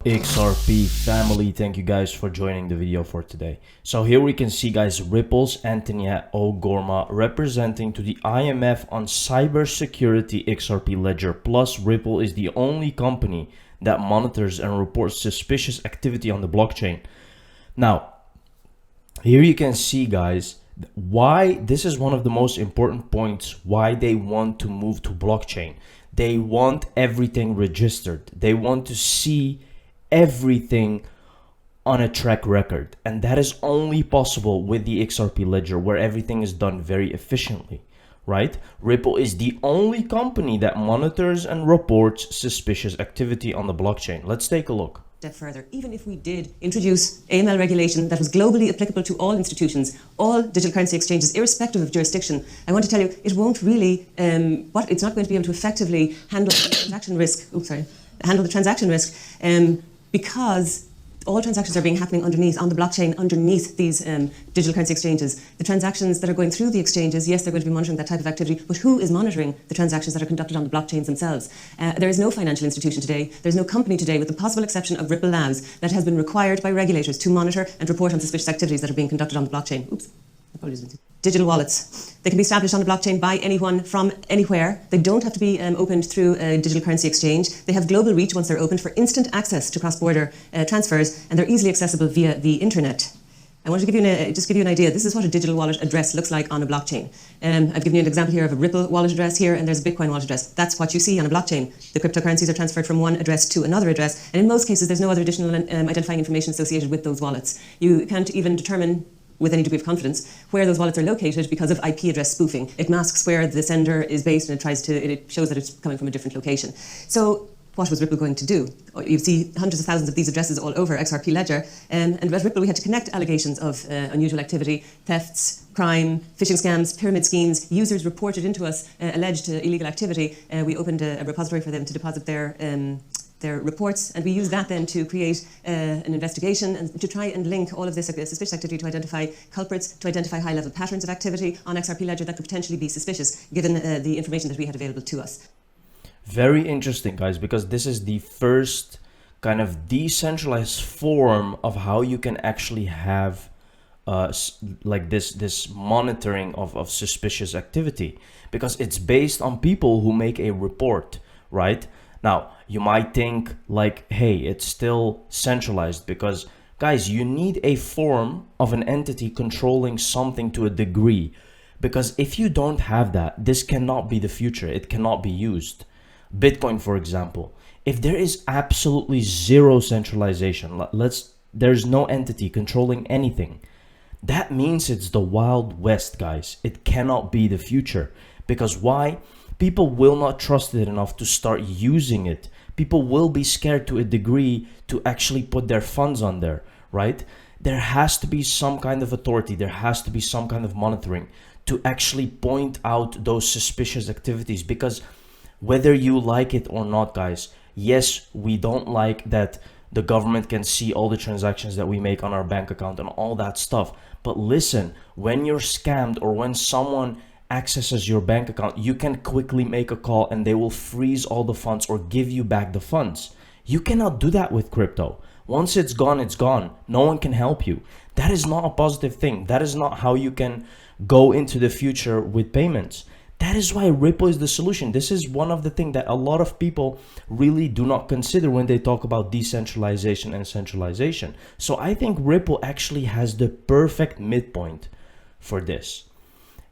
XRP family, thank you guys for joining the video for today. So here we can see guys, Ripple's Antonia O'Gorma representing to the IMF on cybersecurity XRP ledger. Plus Ripple is the only company that monitors and reports suspicious activity on the blockchain. Now, here you can see guys, why this is one of the most important points why they want to move to blockchain. They want everything registered. They want to see everything on a track record, and that is only possible with the XRP ledger, where everything is done very efficiently, right? Ripple is the only company that monitors and reports suspicious activity on the blockchain. Let's take a look. Step further, even if we did introduce AML regulation that was globally applicable to all institutions, all digital currency exchanges, irrespective of jurisdiction, I want to tell you it won't really, it's not going to be able to effectively handle the transaction risk. Because all transactions are happening underneath, on the blockchain, underneath these digital currency exchanges. The transactions that are going through the exchanges, yes, they're going to be monitoring that type of activity, but who is monitoring the transactions that are conducted on the blockchains themselves? There is no financial institution today, there's no company today, with the possible exception of Ripple Labs, that has been required by regulators to monitor and report on suspicious activities that are being conducted on the blockchain. Digital wallets. They can be established on the blockchain by anyone from anywhere. They don't have to be opened through a digital currency exchange. They have global reach once they're opened for instant access to cross-border transfers, and they're easily accessible via the internet. I want to give you an idea. This is what a digital wallet address looks like on a blockchain. I've given you an example here of a Ripple wallet address here, and there's a Bitcoin wallet address. That's what you see on a blockchain. The cryptocurrencies are transferred from one address to another address, and in most cases, there's no other additional identifying information associated with those wallets. You can't even determine with any degree of confidence where those wallets are located because of IP address spoofing. It masks where the sender is based, and it shows that it's coming from a different location. So what was Ripple going to do? You see hundreds of thousands of these addresses all over XRP Ledger, and at Ripple we had to connect allegations of unusual activity, thefts, crime, phishing scams, pyramid schemes. Users reported into us alleged illegal activity. We opened a repository for them to deposit their reports, and we use that then to create an investigation and to try and link all of this suspicious activity to identify culprits, to identify high-level patterns of activity on XRP Ledger that could potentially be suspicious given the information that we had available to us. Very interesting guys, because this is the first kind of decentralized form of how you can actually have like this monitoring of suspicious activity, because it's based on people who make a report, right? Now, you might think like, hey, it's still centralized, because guys, you need a form of an entity controlling something to a degree, because if you don't have that, this cannot be the future. It cannot be used. Bitcoin, for example, if there is absolutely zero centralization, there's no entity controlling anything, that means it's the Wild West, guys. It cannot be the future. Because why? People will not trust it enough to start using it. People will be scared to a degree to actually put their funds on there, right? There has to be some kind of authority. There has to be some kind of monitoring to actually point out those suspicious activities, because whether you like it or not, guys, yes, we don't like that the government can see all the transactions that we make on our bank account and all that stuff. But listen, when you're scammed or when someone accesses your bank account, you can quickly make a call and they will freeze all the funds or give you back the funds. You cannot do that with crypto. Once it's gone, it's gone. No one can help you. That is not a positive thing. That is not how you can go into the future with payments. That is why Ripple is the solution. This is one of the things that a lot of people really do not consider when they talk about decentralization and centralization. So I think Ripple actually has the perfect midpoint for this.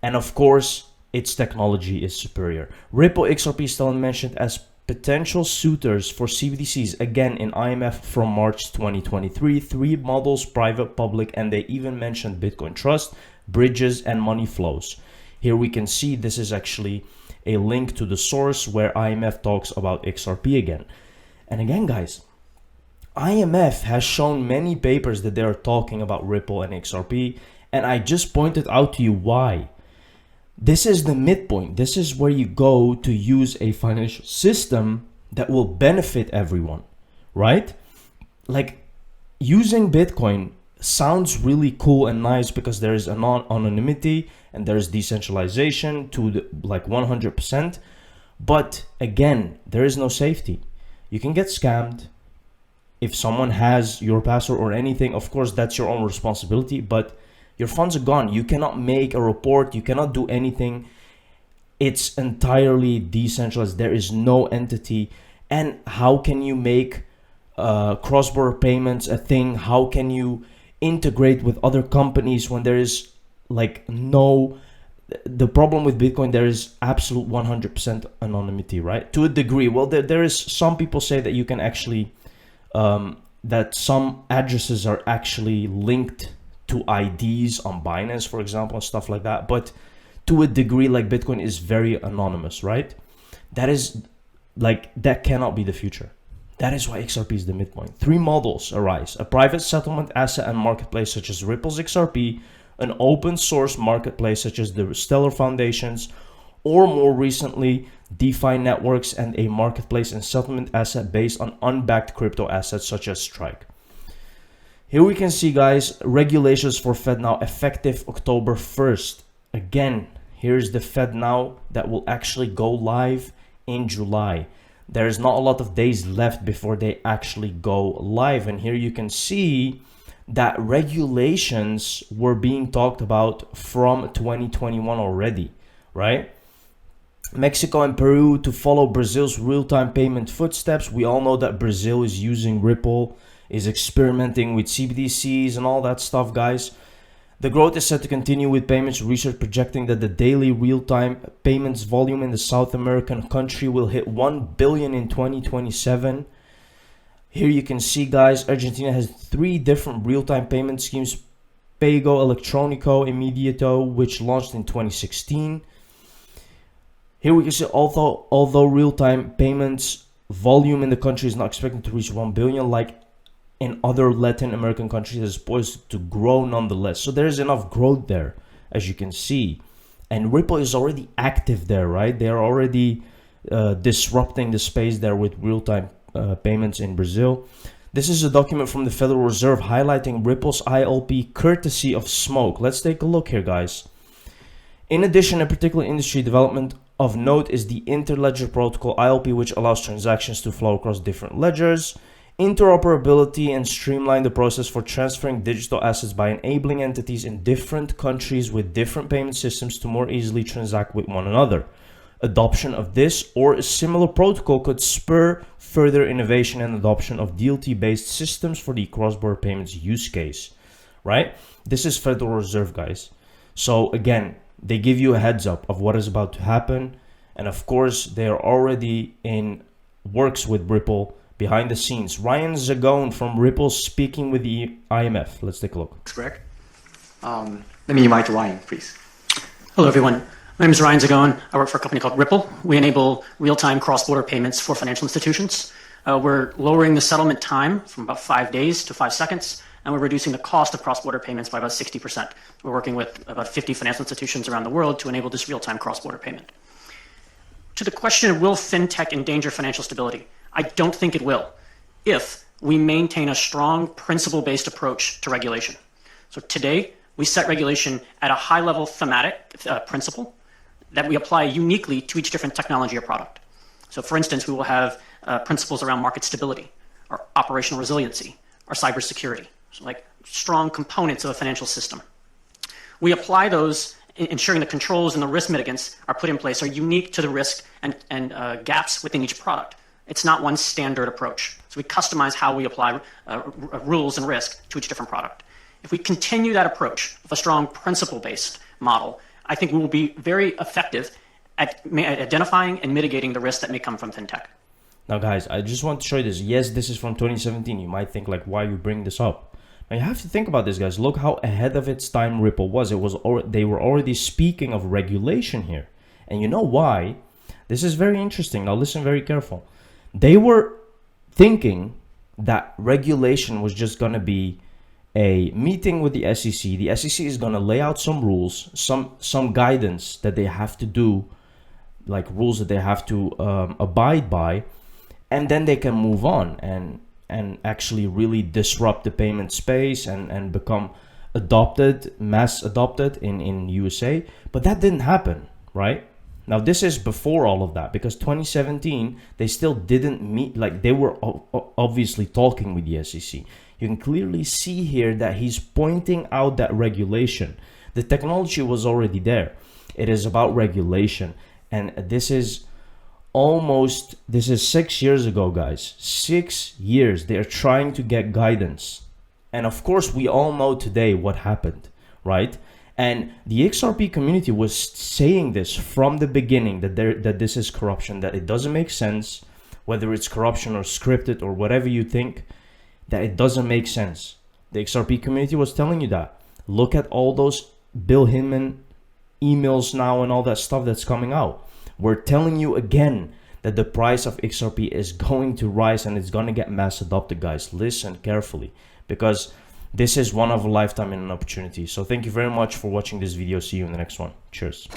And of course, its technology is superior. Ripple XRP is still mentioned as potential suitors for CBDCs, again in IMF from March 2023. 3 models, private, public, and they even mentioned Bitcoin Trust, bridges, and money flows. Here we can see this is actually a link to the source where IMF talks about XRP again. And again, guys, IMF has shown many papers that they are talking about Ripple and XRP, and I just pointed out to you why. This is the midpoint. This is where you go to use a financial system that will benefit everyone, right? Like, using Bitcoin sounds really cool and nice because there is anonymity and there is decentralization to like 100%. But again, there is no safety. You can get scammed. if someone has your password or anything, of course, that's your own responsibility, but your funds are gone. You cannot make a report. You cannot do anything. It's entirely decentralized. There is no entity. And how can you make cross-border payments a thing? How can you integrate with other companies when there is like no... The problem with Bitcoin, there is absolute 100% anonymity, right? To a degree. Well, there is some people say that you can actually... that some addresses are actually linked to IDs on Binance, for example, and stuff like that. But to a degree, like Bitcoin is very anonymous, right? That is like, that cannot be the future. That is why XRP is the midpoint. Three models arise: a private settlement asset and marketplace such as Ripple's XRP, an open source marketplace such as the Stellar Foundations, or more recently, DeFi networks and a marketplace and settlement asset based on unbacked crypto assets such as Strike. Here we can see, guys, regulations for FedNow effective October 1st. Again, here's the FedNow that will actually go live in July. There's not a lot of days left before they actually go live. And here you can see that regulations were being talked about from 2021 already, right? Mexico and Peru to follow Brazil's real-time payment footsteps. We all know that Brazil is using Ripple, is experimenting with CBDCs and all that stuff, guys. The growth is set to continue with payments research projecting that the daily real-time payments volume in the South American country will hit 1 billion in 2027. Here you can see, guys, Argentina has 3 different real-time payment schemes: Pago, Electronico, Immediato, which launched in 2016. Here we can see, although real-time payments volume in the country is not expected to reach 1 billion, like in other Latin American countries, is poised to grow nonetheless. So there is enough growth there, as you can see. And Ripple is already active there, right? They are already disrupting the space there with real-time payments in Brazil. This is a document from the Federal Reserve highlighting Ripple's ILP courtesy of Smoke. Let's take a look here, guys. In addition, a particular industry development of note is the Interledger protocol ILP, which allows transactions to flow across different ledgers, interoperability, and streamline the process for transferring digital assets by enabling entities in different countries with different payment systems to more easily transact with one another. Adoption of this or a similar protocol could spur further innovation and adoption of DLT-based systems for the cross-border payments use case, right? This is Federal Reserve, guys. So again, they give you a heads up of what is about to happen. And of course, they are already in works with Ripple behind the scenes. Ryan Zagone from Ripple speaking with the IMF. Let's take a look. That's correct. Let me invite Ryan, please. Hello, everyone. My name is Ryan Zagone. I work for a company called Ripple. We enable real-time cross-border payments for financial institutions. We're lowering the settlement time from about 5 days to 5 seconds, and we're reducing the cost of cross-border payments by about 60%. We're working with about 50 financial institutions around the world to enable this real-time cross-border payment. To the question, will fintech endanger financial stability? I don't think it will, if we maintain a strong principle-based approach to regulation. So today, we set regulation at a high-level thematic principle that we apply uniquely to each different technology or product. So for instance, we will have principles around market stability, or operational resiliency, or cybersecurity, so like strong components of a financial system. We apply those, ensuring the controls and the risk mitigants are put in place are unique to the risk and gaps within each product. It's not one standard approach. So we customize how we apply rules and risk to each different product. If we continue that approach of a strong principle-based model, I think we will be very effective at identifying and mitigating the risks that may come from fintech. Now, guys, I just want to show you this. Yes, this is from 2017. You might think, like, why you bring this up? Now, you have to think about this, guys. Look how ahead of its time Ripple was. They were already speaking of regulation here. And you know why? This is very interesting. Now, listen very careful. They were thinking that regulation was just going to be a meeting with the SEC. The SEC is going to lay out some rules, some guidance that they have to do, like rules that they have to abide by, and then they can move on and actually really disrupt the payment space and become mass adopted in USA. But that didn't happen, right? Now this is before all of that, because 2017 they still didn't meet, like they were obviously talking with the SEC. You can clearly see here that he's pointing out that regulation. The technology was already there. It is about regulation, and this is 6 years ago, guys. 6 years they are trying to get guidance, and of course we all know today what happened, right? And the XRP community was saying this from the beginning, that this is corruption, that it doesn't make sense, whether it's corruption or scripted or whatever you think, that it doesn't make sense. The XRP community was telling you that. Look at all those Bill Hinman emails now and all that stuff that's coming out. We're telling you again that the price of XRP is going to rise and it's going to get mass adopted, guys. Listen carefully, because this is one of a lifetime and an opportunity. So thank you very much for watching this video. See you in the next one. Cheers.